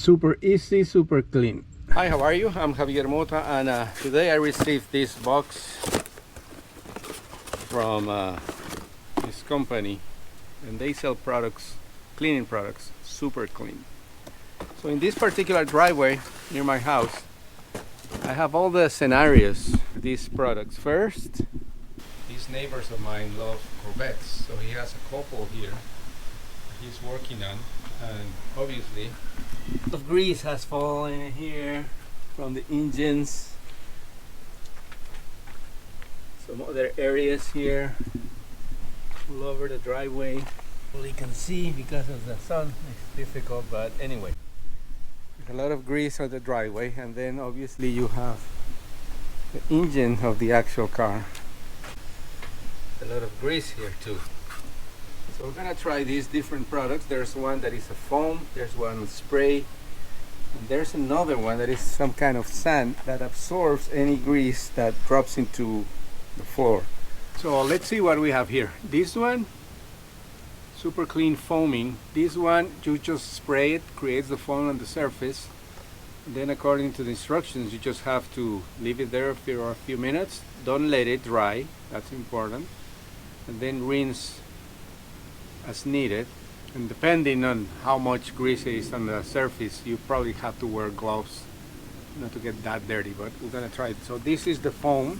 super easy, super clean. Hi, how are you? I'm Javier Mota, and today I received this box from this company, and they sell products, cleaning products, Super Clean. So in this particular driveway near my house, I have all the scenarios for these products. First, these neighbors of mine love Corvettes, so he has a couple here he's working on, and obviously the grease has fallen here from the engines. Some other areas here all over the driveway. Well, you can see because of the sun it's difficult, but anyway, there's a lot of grease on the driveway, and then obviously you have the engine of the actual car. A lot of grease here too. So we're gonna try these different products. There's one that is a foam, there's one spray, and there's another one that is some kind of sand that absorbs any grease that drops into the floor. So let's see what we have here. This one, Super Clean Foaming. This one, you just spray it, creates the foam on the surface. And then according to the instructions, you just have to leave it there for a few minutes. Don't let it dry, that's important. And then rinse as needed, and depending on how much grease is on the surface, you probably have to wear gloves not to get that dirty, but we're gonna try it. So this is the foam.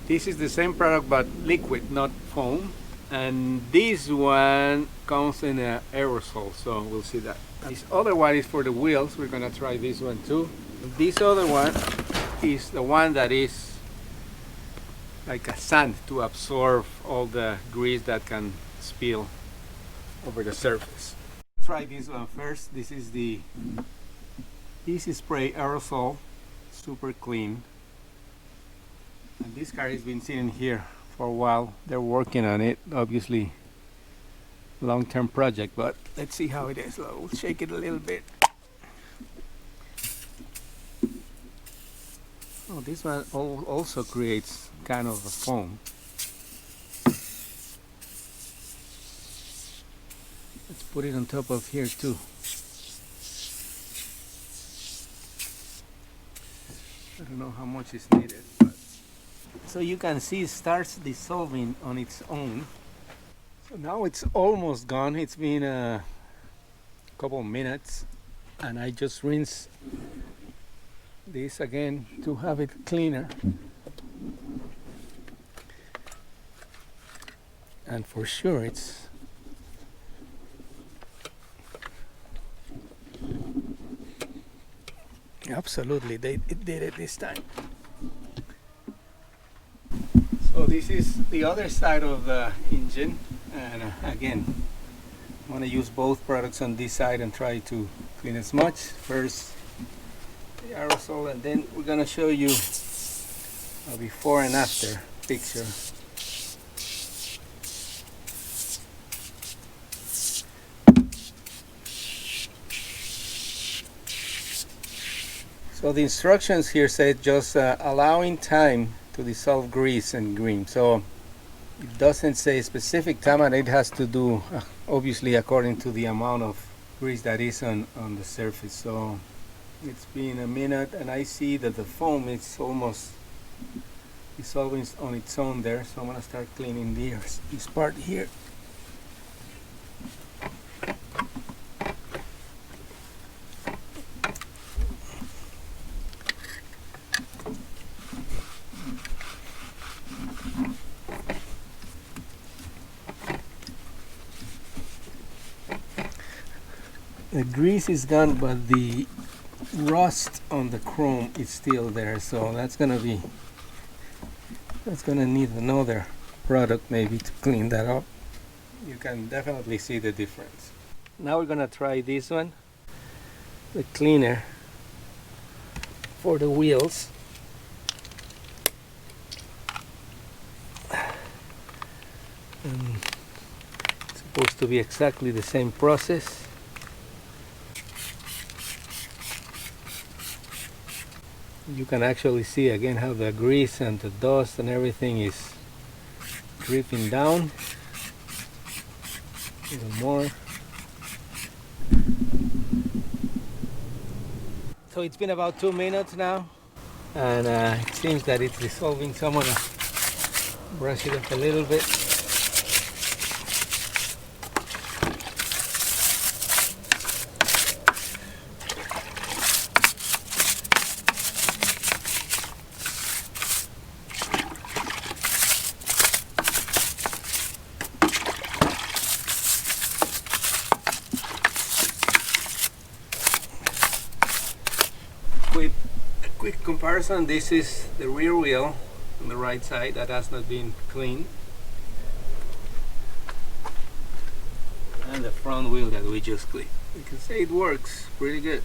This is the same product but liquid, not foam, and this one comes in an aerosol, so we'll see that. This other one is for the wheels. We're gonna try this one too. This other one is the one that is like a sand to absorb all the grease that can spill over the surface. Try this one first. This is the Easy Spray Aerosol Super Clean, and this car has been sitting here for a while. They're working on it, obviously long-term project, but let's see how it is. We'll shake it a little bit. Oh, this one also creates kind of a foam. Let's put it on top of here too. I don't know how much is needed, but so you can see it starts dissolving on its own. So now it's almost gone. It's been a couple minutes, and I just rinse this again to have it cleaner. And for sure it's absolutely, it did it this time. So this is the other side of the engine, and again, I want to use both products on this side and try to clean as much. First the aerosol, and then we're going to show you a before and after picture. So the instructions here say just allowing time to dissolve grease and green. So it doesn't say specific time, and it has to do obviously according to the amount of grease that is on the surface. So it's been a minute, and I see that the foam is almost dissolving on its own there. So I'm gonna start cleaning this part here. The grease is gone, but the rust on the chrome is still there, so that's gonna need another product maybe to clean that up. You can definitely see the difference. Now we're gonna try this one, the cleaner for the wheels. And it's supposed to be exactly the same process. You can actually see again how the grease and the dust and everything is dripping down. A little more. So it's been about 2 minutes now, and it seems that it's dissolving. So I'm gonna brush it up a little bit. A quick comparison, this is the rear wheel on the right side that has not been cleaned, and the front wheel that we just cleaned. You can say it works pretty good.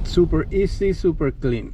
Super easy, super clean.